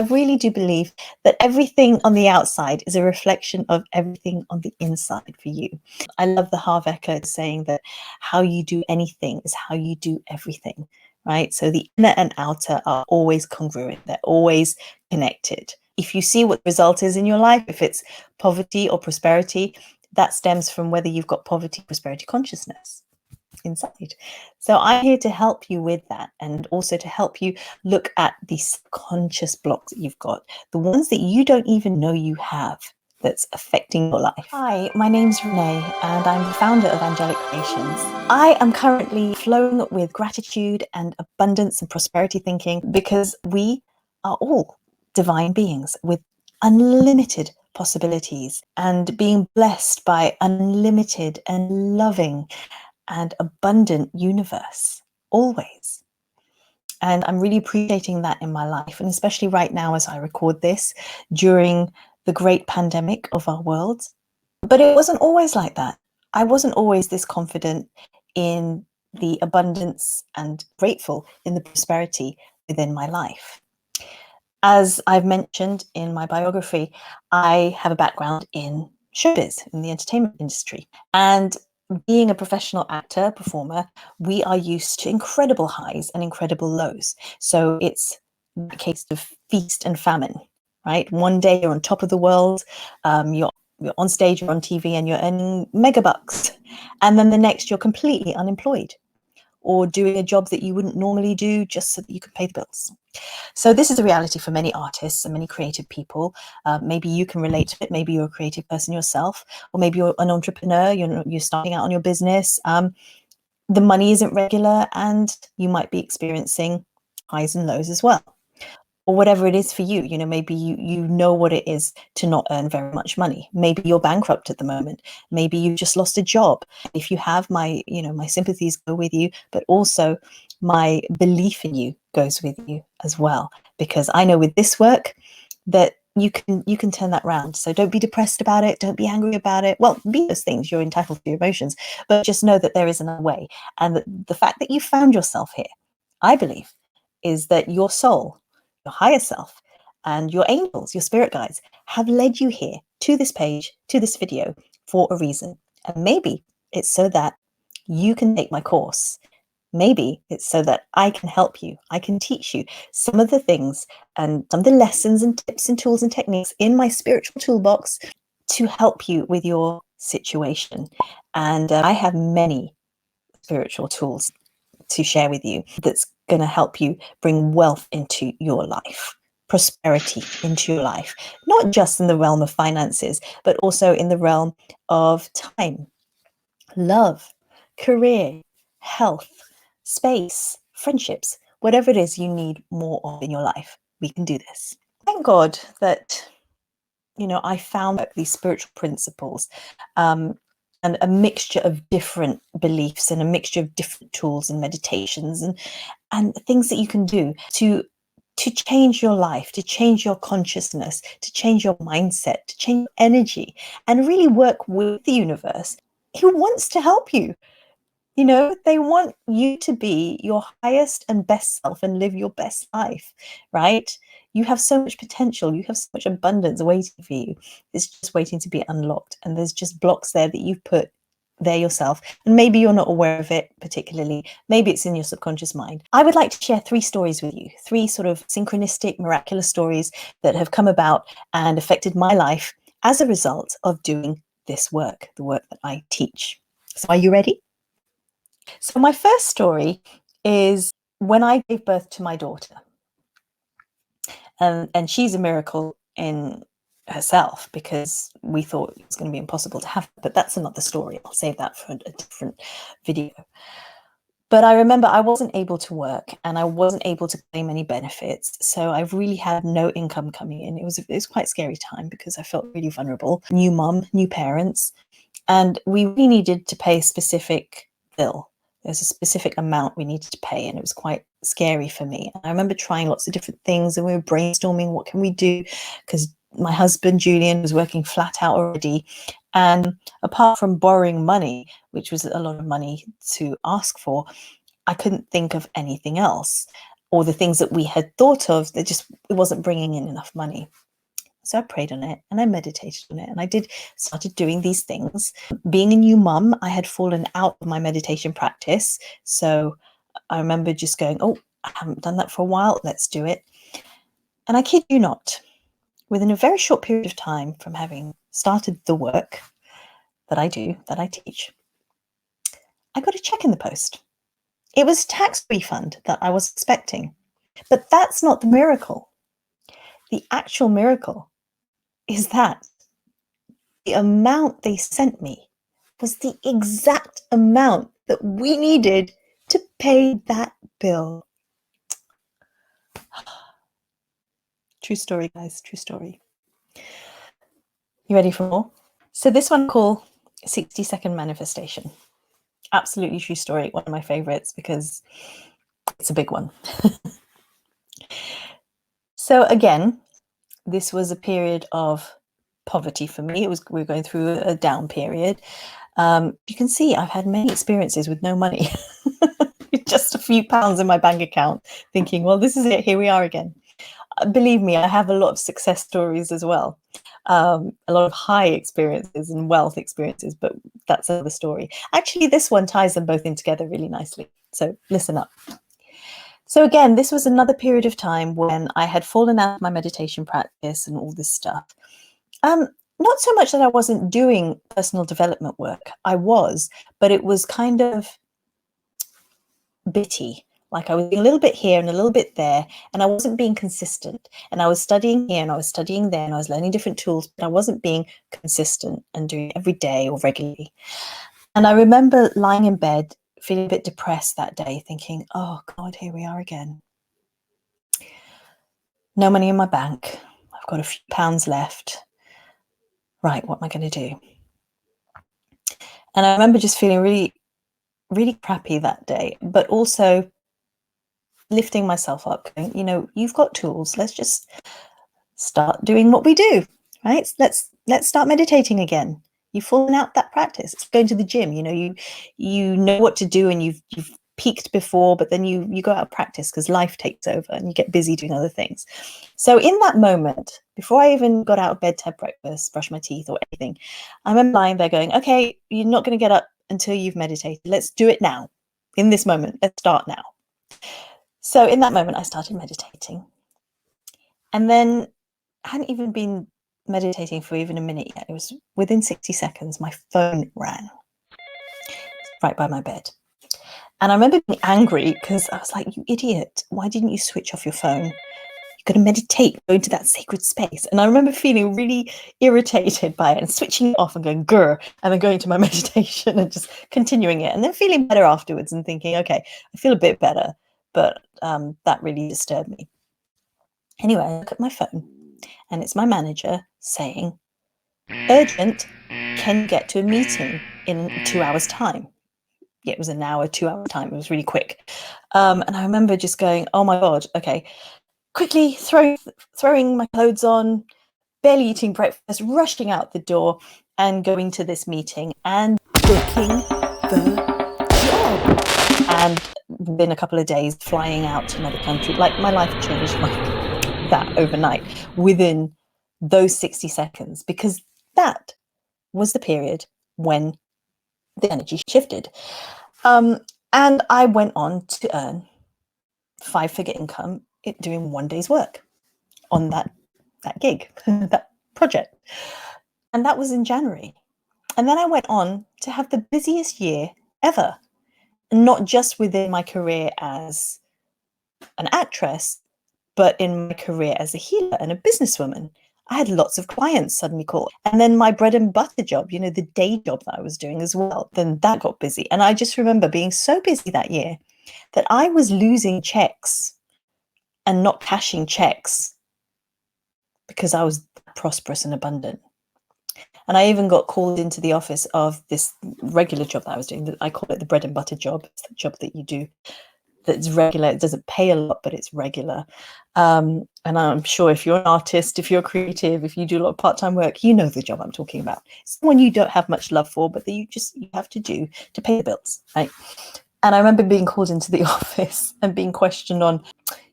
I really do believe that everything on the outside is a reflection of everything on the inside for you. I love the Harveka saying that how you do anything is how you do everything, right? So the inner and outer are always congruent. They're always connected. If you see what the result is in your life, if it's poverty or prosperity, that stems from whether you've got poverty, prosperity consciousness inside. So I'm here to help you with that, and also to help you look at the subconscious blocks that you've got, the ones that you don't even know you have, that's affecting your life. Hi, my name's Renee, and I'm the founder of Angelic Creations. I am currently flowing with gratitude and abundance and prosperity thinking, because we are all divine beings with unlimited possibilities and being blessed by unlimited and loving and abundant universe, always. And I'm really appreciating that in my life, and especially right now as I record this during the great pandemic of our world. But it wasn't always like that. I wasn't always this confident in the abundance and grateful in the prosperity within my life. As I've mentioned in my biography, I have a background in showbiz, in the entertainment industry. And being a professional actor, performer, we are used to incredible highs and incredible lows. So it's a case of feast and famine, right? One day you're on top of the world, you're on stage, you're on TV, and you're earning mega bucks. And then the next, you're completely unemployed, or doing a job that you wouldn't normally do just so that you can pay the bills. So this is a reality for many artists and many creative people. Maybe you can relate to it. Maybe you're a creative person yourself, or maybe you're an entrepreneur, you're starting out on your business. The money isn't regular, and you might be experiencing highs and lows as well. Or whatever it is for you, maybe you know what it is to not earn very much money. Maybe you're bankrupt at the moment. Maybe you've just lost a job. If you have, my sympathies go with you, but also my belief in you goes with you as well, because I know with this work that you can turn that around. So don't be depressed about it. Don't be angry about it. Well, be those things. You're entitled to your emotions, but just know that there is another way. And that the fact that you found yourself here, I believe, is that your soul, your higher self, and your angels, your spirit guides, have led you here to this page, to this video, for a reason. And maybe it's so that you can take my course. Maybe it's so that I can help you. I can teach you some of the things and some of the lessons and tips and tools and techniques in my spiritual toolbox to help you with your situation. And I have many spiritual tools to share with you that's going to help you bring wealth into your life, prosperity into your life, not just in the realm of finances, but also in the realm of time, love, career, health, space, friendships, whatever it is you need more of in your life. We can do this. Thank God that, I found these spiritual principles, and a mixture of different beliefs and a mixture of different tools and meditations and things that you can do to change your life, to change your consciousness, to change your mindset, to change energy, and really work with the universe who wants to help you. They want you to be your highest and best self and live your best life, right? You have so much potential. You have so much abundance waiting for you. It's just waiting to be unlocked. And there's just blocks there that you've put there yourself. And maybe you're not aware of it particularly. Maybe it's in your subconscious mind. I would like to share 3 stories with you, 3 sort of synchronistic, miraculous stories that have come about and affected my life as a result of doing this work, the work that I teach. So are you ready? So my first story is when I gave birth to my daughter. And she's a miracle in herself, because we thought it was going to be impossible to have her, but that's another story. I'll save that for a different video. But I remember I wasn't able to work and I wasn't able to claim any benefits. So I really had no income coming in. It was quite a scary time because I felt really vulnerable. New mum, new parents, and we really needed to pay a specific bill. There's a specific amount we needed to pay, and it was quite scary for me. And I remember trying lots of different things, and we were brainstorming, what can we do? Because my husband, Julian, was working flat out already. And apart from borrowing money, which was a lot of money to ask for, I couldn't think of anything else. or the things that we had thought of, that just, it wasn't bringing in enough money. So I prayed on it and I meditated on it, and I started doing these things. Being a new mum, I had fallen out of my meditation practice. So I remember just going, oh, I haven't done that for a while. Let's do it. And I kid you not, within a very short period of time from having started the work that I do, that I teach, I got a check in the post. It was a tax refund that I was expecting. But that's not the miracle. The actual miracle is that the amount they sent me was the exact amount that we needed to pay that bill. True story, guys, true story. You ready for more? So this one I call 60-second manifestation. Absolutely true story, one of my favorites because it's a big one. So again, this was a period of poverty for me. We were going through a down period. You can see I've had many experiences with no money, just a few pounds in my bank account, thinking, well, this is it, here we are again. Believe me, I have a lot of success stories as well. A lot of high experiences and wealth experiences, but that's another story. Actually, this one ties them both in together really nicely. So listen up. So again, this was another period of time when I had fallen out of my meditation practice and all this stuff. Not so much that I wasn't doing personal development work. I was, but it was kind of bitty. Like I was doing a little bit here and a little bit there, and I wasn't being consistent. And I was studying here and I was studying there and I was learning different tools, but I wasn't being consistent and doing it every day or regularly. And I remember lying in bed, feeling a bit depressed that day, thinking, oh God, here we are again. No money in my bank. I've got a few pounds left. Right, what am I going to do? And I remember just feeling really, really crappy that day, but also lifting myself up, going, you know, you've got tools. Let's just start doing what we do, right? Let's start meditating again. You've fallen out that practice. It's going to the gym. You know, you know what to do, and you've peaked before, but then you go out of practice because life takes over and you get busy doing other things. So in that moment, before I even got out of bed to have breakfast, brush my teeth or anything, I remember lying there going, okay, you're not going to get up until you've meditated. Let's do it now. In this moment, let's start now. So in that moment, I started meditating. And then I hadn't even been meditating for even a minute yet. It was within 60 seconds, my phone rang right by my bed. And I remember being angry because I was like, you idiot, why didn't you switch off your phone? You've got to meditate, go into that sacred space. And I remember feeling really irritated by it and switching it off and going, grr, and then going to my meditation and just continuing it. And then feeling better afterwards and thinking, okay, I feel a bit better, but that really disturbed me. Anyway, I look at my phone and it's my manager saying, urgent, can you get to a meeting in 2 hours time? Yeah, it was an hour, 2 hour time. It was really quick. And I remember just going, oh my God, okay, quickly throwing my clothes on, barely eating breakfast, rushing out the door and going to this meeting and booking the job. And within a couple of days, flying out to another country, like my life changed like that overnight within those 60 seconds, because that was the period when the energy shifted. And I went on to earn 5-figure income doing one day's work on that gig, that project. And that was in January. And then I went on to have the busiest year ever, not just within my career as an actress, but in my career as a healer and a businesswoman. I had lots of clients suddenly call. And then my bread and butter job, you know, the day job that I was doing as well, then that got busy. And I just remember being so busy that year that I was losing checks and not cashing checks because I was prosperous and abundant. And I even got called into the office of this regular job that I was doing. I call it the bread and butter job. It's the job that you do that's regular. It doesn't pay a lot, but it's regular. And I'm sure if you're an artist, if you're creative, if you do a lot of part-time work, you know the job I'm talking about. It's the one you don't have much love for, but that you have to do to pay the bills, right? And I remember being called into the office and being questioned on,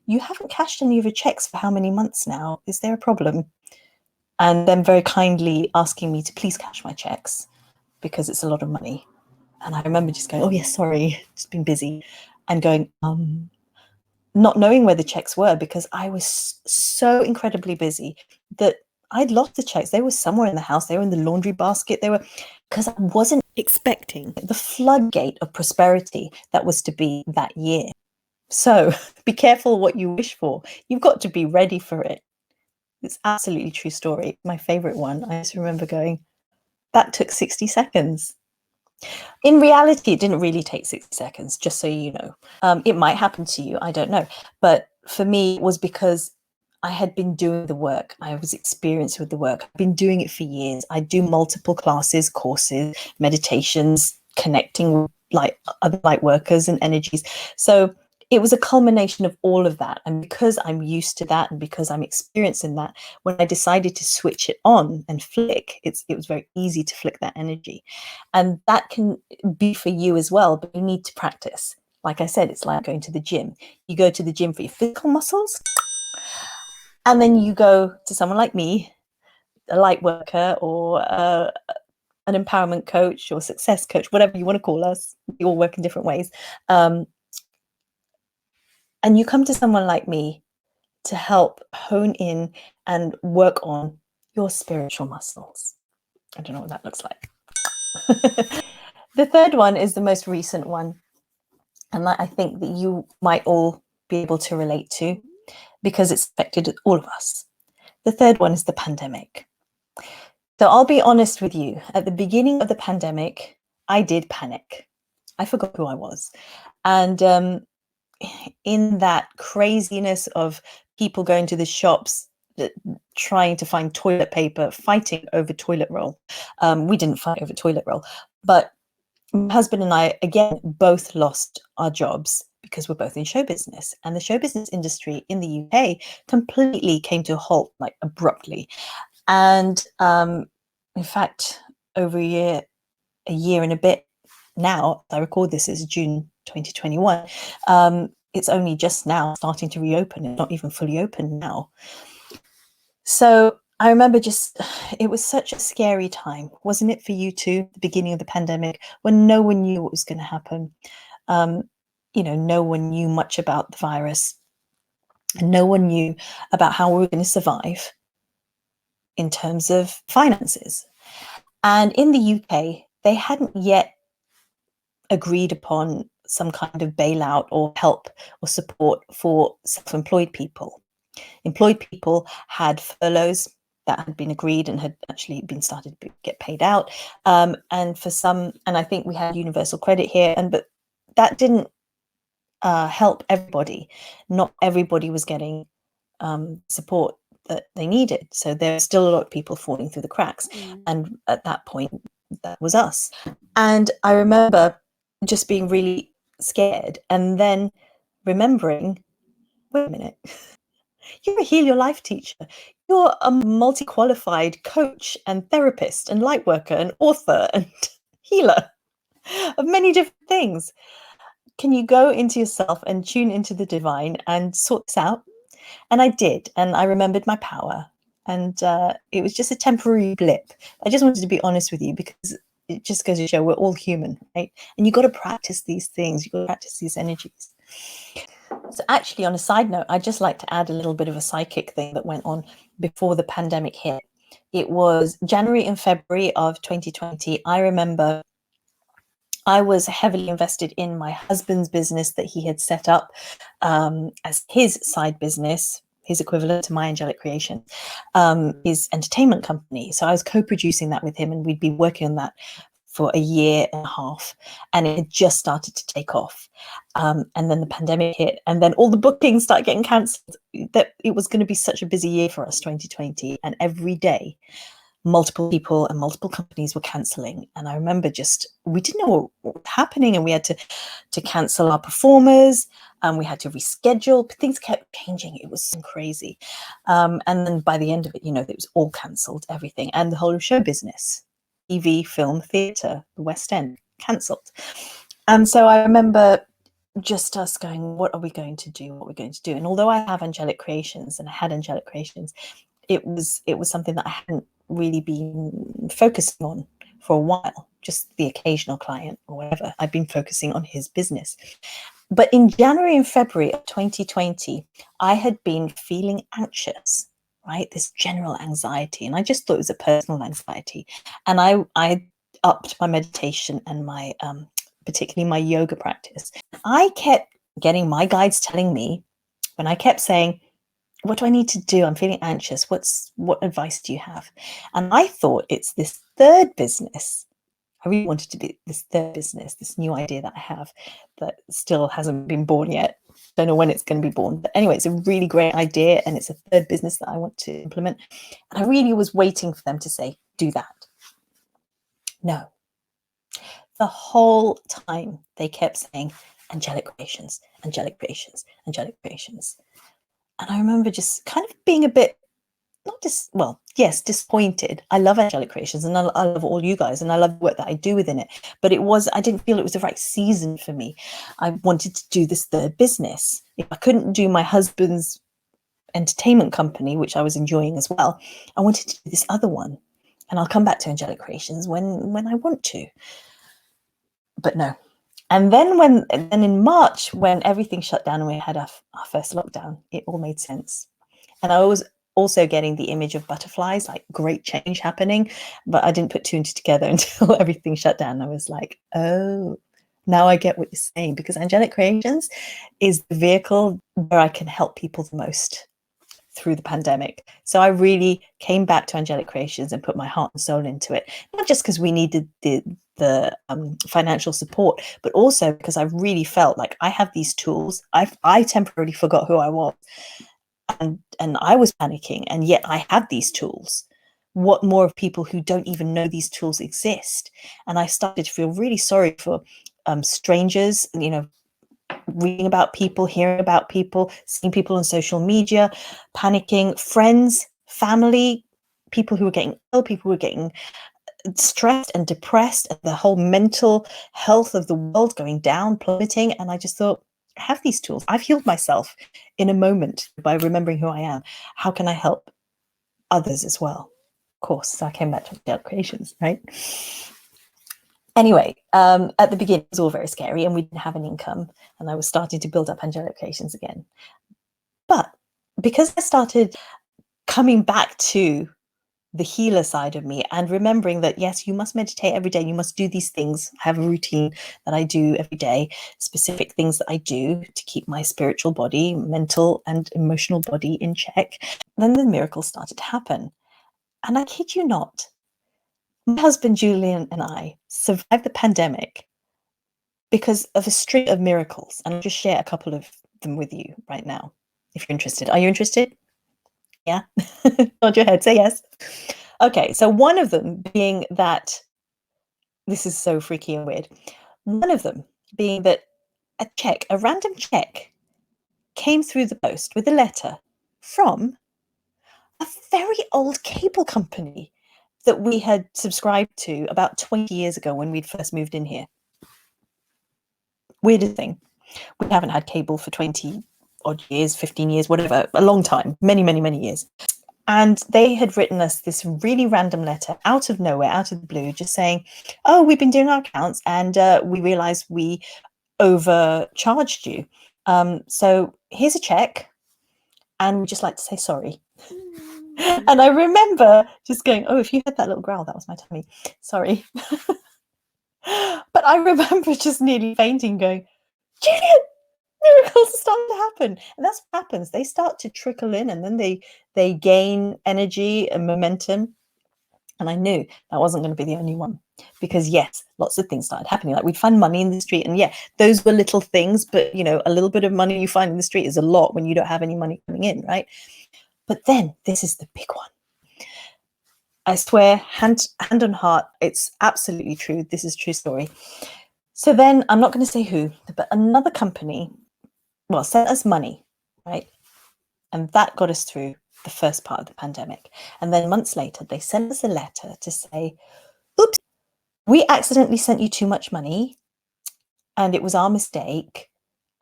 you haven't cashed any of your checks for how many months now? Is there a problem? And then very kindly asking me to please cash my checks because it's a lot of money. And I remember just going, oh, yes, sorry, just been busy. And going, not knowing where the checks were because I was so incredibly busy that I'd lost the checks. They were somewhere in the house. They were in the laundry basket. They were, because I wasn't expecting the floodgate of prosperity that was to be that year. So be careful what you wish for. You've got to be ready for it. It's absolutely true story. My favorite one. I just remember going, that took 60 seconds. In reality, it didn't really take 60 seconds, just so you know. It might happen to you, I don't know. But for me, it was because I had been doing the work. I was experienced with the work. I've been doing it for years. I do multiple classes, courses, meditations, connecting with like other light workers and energies. So it was a culmination of all of that. And because I'm used to that and because I'm experienced in that, when I decided to switch it on and flick, it was very easy to flick that energy. And that can be for you as well, but you need to practice. Like I said, it's like going to the gym. You go to the gym for your physical muscles, and then you go to someone like me, a light worker or an empowerment coach or success coach, whatever you want to call us. We all work in different ways. And you come to someone like me to help hone in and work on your spiritual muscles. I don't know what that looks like. The third one is the most recent one. And I think that you might all be able to relate to because it's affected all of us. The third one is the pandemic. So I'll be honest with you. At the beginning of the pandemic, I did panic. I forgot who I was. And in that craziness of people going to the shops, trying to find toilet paper, fighting over toilet roll. We didn't fight over toilet roll, but my husband and I, again, both lost our jobs because we're both in show business. And the show business industry in the UK completely came to a halt, like abruptly. And in fact, over a year and a bit now, I record this as June 2021, it's only just now starting to reopen. It's not even fully open now. So I remember it was such a scary time, wasn't it for you too, the beginning of the pandemic, when no one knew what was going to happen. No one knew much about the virus, and no one knew about how we were going to survive in terms of finances. And in the UK, they hadn't yet agreed upon some kind of bailout or help or support for self-employed people. Employed people had furloughs that had been agreed and had actually been started to get paid out. And for some, and I think we had universal credit here, but that didn't help everybody. Not everybody was getting support that they needed. So there were still a lot of people falling through the cracks. And at that point, that was us. And I remember just being really scared and then remembering, wait a minute, you're a Heal Your Life teacher. You're a multi-qualified coach and therapist and light worker and author and healer of many different things. Can you go into yourself and tune into the divine and sort this out? And I did. And I remembered my power. And it was just a temporary blip. I just wanted to be honest with you because it just goes to show we're all human, right? And you've got to practice these things. You've got to practice these energies. So actually, on a side note, I'd just like to add a little bit of a psychic thing that went on before the pandemic hit. It was January and February of 2020. I remember I was heavily invested in my husband's business that he had set up as his side business, his equivalent to My Angelic Creation, his entertainment company. So I was co-producing that with him, and we'd been working on that for a year and a half, and it had just started to take off. And then the pandemic hit, and then all the bookings started getting cancelled. That it was going to be such a busy year for us, 2020, and every day multiple people and multiple companies were cancelling. And I remember we didn't know what was happening, and we had to cancel our performers, and we had to reschedule. Things kept changing. It was so crazy. And then by the end of it, it was all cancelled, everything, and the whole of show business. TV, film, theatre, the West End, cancelled. And so I remember just us going, what are we going to do? What are we going to do? And although I have angelic creations and I had angelic creations, it was something that I hadn't really been focusing on for a while, just the occasional client or whatever. I've been focusing on his business. But in January and February of 2020, I had been feeling anxious, right? This general anxiety. And I just thought it was a personal anxiety. And I upped my meditation and my particularly my yoga practice. I kept getting my guides telling me, when I kept saying, what do I need to do? I'm feeling anxious. What advice do you have? And I thought it's this third business. I really wanted to do this third business, this new idea that I have that still hasn't been born yet. Don't know when it's going to be born. But anyway, it's a really great idea and it's a third business that I want to implement. And I really was waiting for them to say, do that. No. The whole time they kept saying, angelic creations, angelic creations, angelic creations. And I remember just kind of being a bit, yes, disappointed. I love angelic creations and I love all you guys and I love the work that I do within it. But I didn't feel it was the right season for me. I wanted to do this third business. If I couldn't do my husband's entertainment company, which I was enjoying as well, I wanted to do this other one. And I'll come back to angelic creations when I want to. But no. And then in March, when everything shut down and we had our first lockdown, it all made sense. And I was also getting the image of butterflies, like great change happening, but I didn't put two and two together until everything shut down. I was like, oh, now I get what you're saying, because angelic creations is the vehicle where I can help people the most through the pandemic. So I really came back to angelic creations and put my heart and soul into it, not just because we needed the financial support, but also because I really felt like I have these tools. I temporarily forgot who I was, and I was panicking, and yet I had these tools. What more of people who don't even know these tools exist? And I started to feel really sorry for strangers, reading about people, hearing about people, seeing people on social media, panicking, friends, family, people who were getting ill, people who were getting stressed and depressed, and the whole mental health of the world going down, plummeting. And I just thought, I have these tools. I've healed myself in a moment by remembering who I am. How can I help others as well? Of course, so I came back to angelic creations, right? Anyway, at the beginning, it was all very scary and we didn't have an income, and I was starting to build up angelic creations again. But because I started coming back to the healer side of me and remembering that, yes, you must meditate every day, you must do these things. I have a routine that I do every day, specific things that I do to keep my spiritual body, mental and emotional body in check. Then the miracles started to happen. And I kid you not, my husband Julian and I survived the pandemic because of a string of miracles. And I'll just share a couple of them with you right now, if you're interested. Are you interested? Yeah? Nod your head, say yes. Okay, so one of them being that, this is so freaky and weird. One of them being that a random check came through the post with a letter from a very old cable company that we had subscribed to about 20 years ago when we'd first moved in here. Weirdest thing. We haven't had cable for 20 odd years, 15 years, whatever, a long time, many, many, many years. And they had written us this really random letter out of nowhere, out of the blue, just saying, oh, we've been doing our accounts and we realized we overcharged you. So here's a check and we'd just like to say sorry. And I remember just going, oh, if you heard that little growl, that was my tummy. Sorry. But I remember just nearly fainting, going, Julian, miracles are starting to happen. And that's what happens. They start to trickle in and then they gain energy and momentum. And I knew that wasn't going to be the only one, because yes, lots of things started happening. Like we'd find money in the street, and yeah, those were little things, but a little bit of money you find in the street is a lot when you don't have any money coming in, right? But then this is the big one. I swear, hand on heart, it's absolutely true. This is a true story. So then I'm not going to say who, but another company, sent us money, right? And that got us through the first part of the pandemic. And then months later, they sent us a letter to say, oops, we accidentally sent you too much money. And it was our mistake.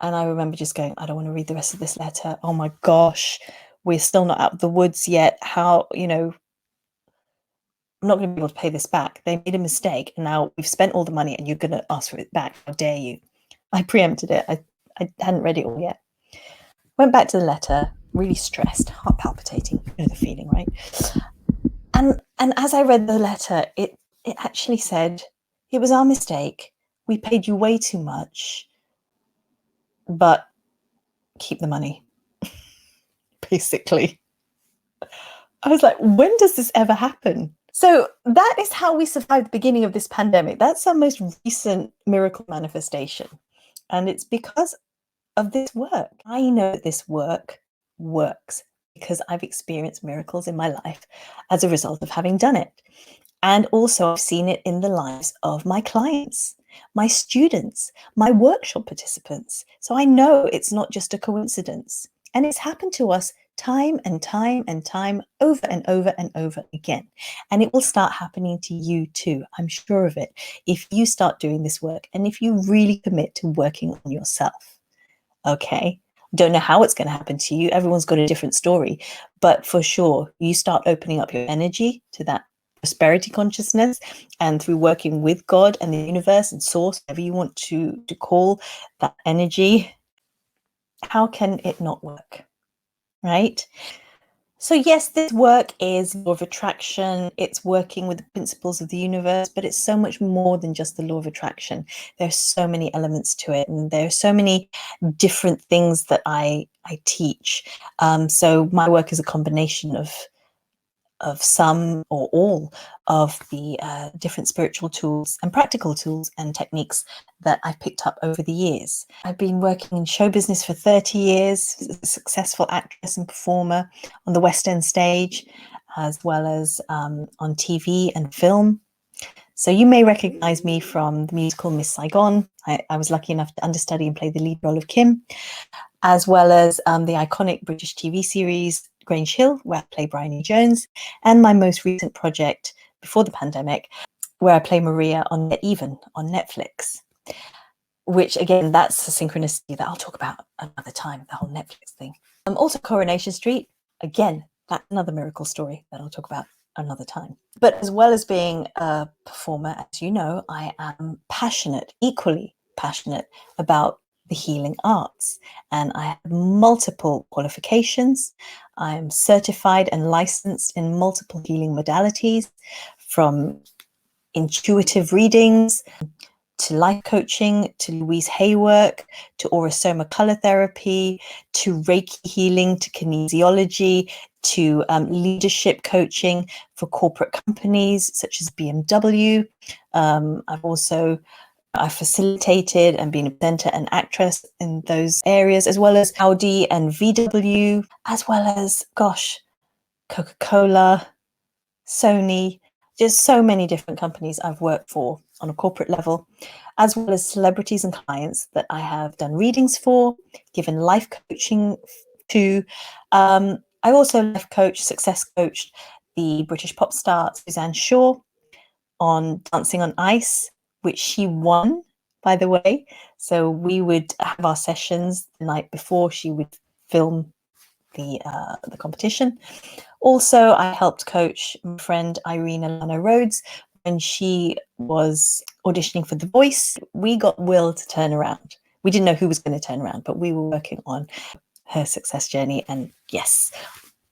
And I remember just going, I don't want to read the rest of this letter. Oh my gosh, we're still not out of the woods yet. How, I'm not going to be able to pay this back. They made a mistake, and now we've spent all the money and you're going to ask for it back. How dare you? I preempted it. I hadn't read it all yet. Went back to the letter, really stressed, heart palpitating. You know the feeling, right? And as I read the letter, it actually said, it was our mistake. We paid you way too much, but keep the money. Basically. I was like, when does this ever happen? So that is how we survived the beginning of this pandemic. That's our most recent miracle manifestation. And it's because of this work. I know that this work works because I've experienced miracles in my life as a result of having done it. And also I've seen it in the lives of my clients, my students, my workshop participants. So I know it's not just a coincidence. And it's happened to us time and time and time, over and over and over again. And it will start happening to you too. I'm sure of it. If you start doing this work and if you really commit to working on yourself. Okay. Don't know how it's going to happen to you. Everyone's got a different story, but for sure, you start opening up your energy to that prosperity consciousness, and through working with God and the universe and source, whatever you want to call that energy, how can it not work? Right? So yes, this work is law of attraction. It's working with the principles of the universe, but it's so much more than just the law of attraction. There's so many elements to it, and there are so many different things that I teach. So my work is a combination of some or all of the different spiritual tools and practical tools and techniques that I've picked up over the years. I've been working in show business for 30 years, a successful actress and performer on the West End stage, as well as on TV and film. So you may recognize me from the musical Miss Saigon. I was lucky enough to understudy and play the lead role of Kim, as well as the iconic British TV series Grange Hill, where I play Bryony Jones, and my most recent project before the pandemic, where I play Maria on Get Even on Netflix, which again, that's a synchronicity that I'll talk about another time, the whole Netflix thing. Also Coronation Street, again, that's another miracle story that I'll talk about another time. But as well as being a performer, as you know, I am passionate, equally passionate about the healing arts, and I have multiple qualifications. I'm certified and licensed in multiple healing modalities, from intuitive readings to life coaching, to Louise Hay work, to aurosoma color therapy, to Reiki healing, to kinesiology, to leadership coaching for corporate companies such as BMW. I've facilitated and been a presenter and actress in those areas, as well as Audi and VW, as well as, Coca-Cola, Sony, just so many different companies I've worked for on a corporate level, as well as celebrities and clients that I have done readings for, given life coaching to. I also life coach, success coached the British pop star Suzanne Shaw on Dancing on Ice, which she won, by the way. So we would have our sessions the night before she would film the competition. Also, I helped coach my friend Irene Alana Rhodes when she was auditioning for The Voice. We got Will to turn around. We didn't know who was going to turn around, but we were working on her success journey. And yes,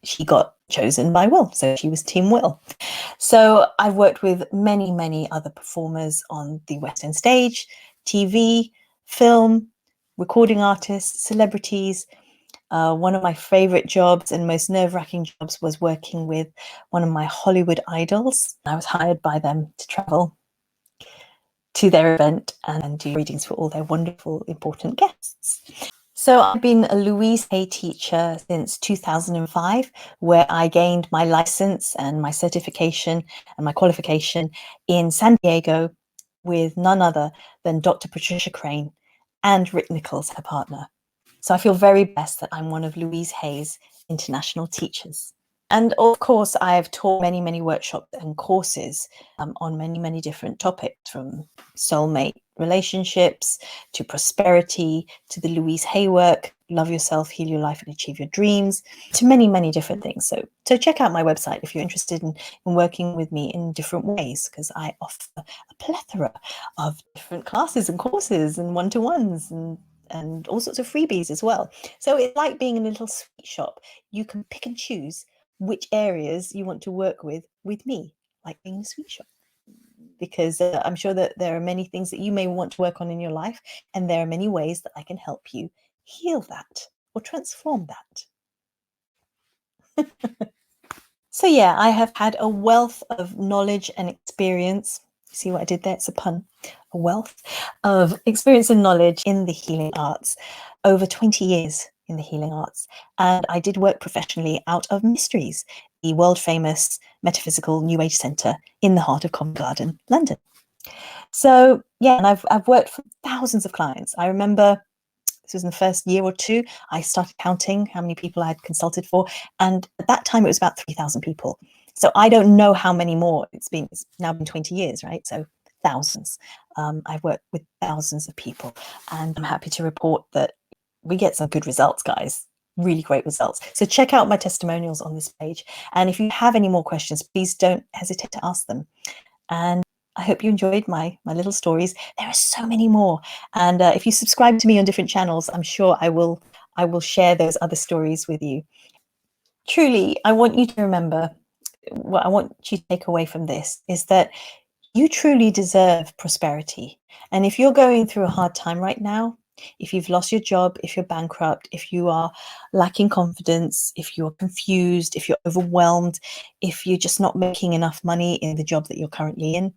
she got chosen by Will. So she was Team Will. So I've worked with many, many other performers on the West End stage, TV, film, recording artists, celebrities. One of my favorite jobs and most nerve-wracking jobs was working with one of my Hollywood idols. I was hired by them to travel to their event and do readings for all their wonderful, important guests. So I've been a Louise Hay teacher since 2005, where I gained my license and my certification and my qualification in San Diego with none other than Dr. Patricia Crane and Rick Nichols, her partner. So I feel very blessed that I'm one of Louise Hay's international teachers. And of course, I've taught many, many workshops and courses on many, many different topics, from soulmate relationships to prosperity to the Louise Hay work, love yourself, heal your life, and achieve your dreams, to many, many different things. So check out my website if you're interested in working with me in different ways, because I offer a plethora of different classes and courses and one-to-ones and all sorts of freebies as well. So it's like being in a little sweet shop. You can pick and choose which areas you want to work with me, like being a sweet shop, because I'm sure that there are many things that you may want to work on in your life, and there are many ways that I can help you heal that or transform that. So yeah, I have had a wealth of knowledge and experience. See what I did there? It's a pun. A wealth of experience and knowledge in the healing arts, over 20 years in the healing arts. And I did work professionally out of Mysteries, the world famous metaphysical New Age centre in the heart of Covent Garden, London. So yeah, and I've worked for thousands of clients. I remember this was in the first year or two, I started counting how many people I had consulted for. And at that time, it was about 3,000 people. So I don't know how many more. It's now been 20 years, right? So thousands. I've worked with thousands of people. And I'm happy to report that we get some good results, guys. Really great results. So check out my testimonials on this page. And if you have any more questions, please don't hesitate to ask them. And I hope you enjoyed my little stories. There are so many more. And if you subscribe to me on different channels, I'm sure I will share those other stories with you. Truly, I want you to remember, what I want you to take away from this is that you truly deserve prosperity. And if you're going through a hard time right now, if you've lost your job, if you're bankrupt, if you are lacking confidence, if you're confused, if you're overwhelmed, if you're just not making enough money in the job that you're currently in,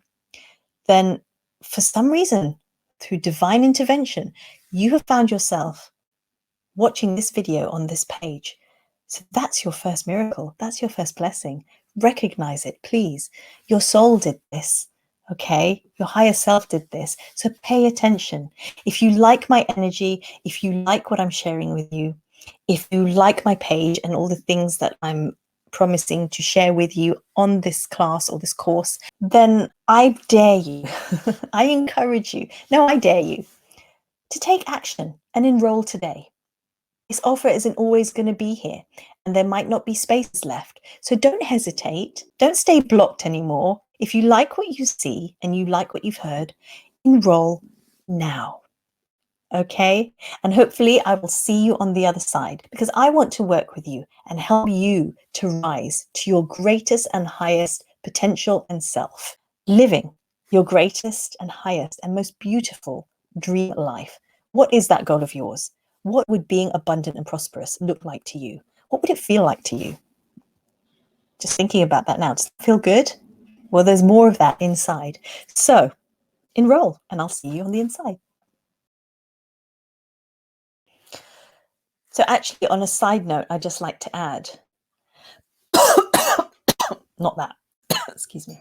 then for some reason, through divine intervention, you have found yourself watching this video on this page. So that's your first miracle. That's your first blessing. Recognize it, please. Your soul did this. Okay, your higher self did this. So pay attention. If you like my energy, if you like what I'm sharing with you, if you like my page and all the things that I'm promising to share with you on this class or this course, then I dare you, I encourage you, no, I dare you to take action and enroll today. This offer isn't always going to be here, and there might not be spaces left. So don't hesitate. Don't stay blocked anymore. If you like what you see and you like what you've heard, enroll now. Okay? And hopefully I will see you on the other side, because I want to work with you and help you to rise to your greatest and highest potential and self, living your greatest and highest and most beautiful dream life. What is that goal of yours? What would being abundant and prosperous look like to you? What would it feel like to you? Just thinking about that now. Does it feel good? Well, there's more of that inside. So enroll, and I'll see you on the inside. So actually, on a side note, I'd just like to add, not that, excuse me.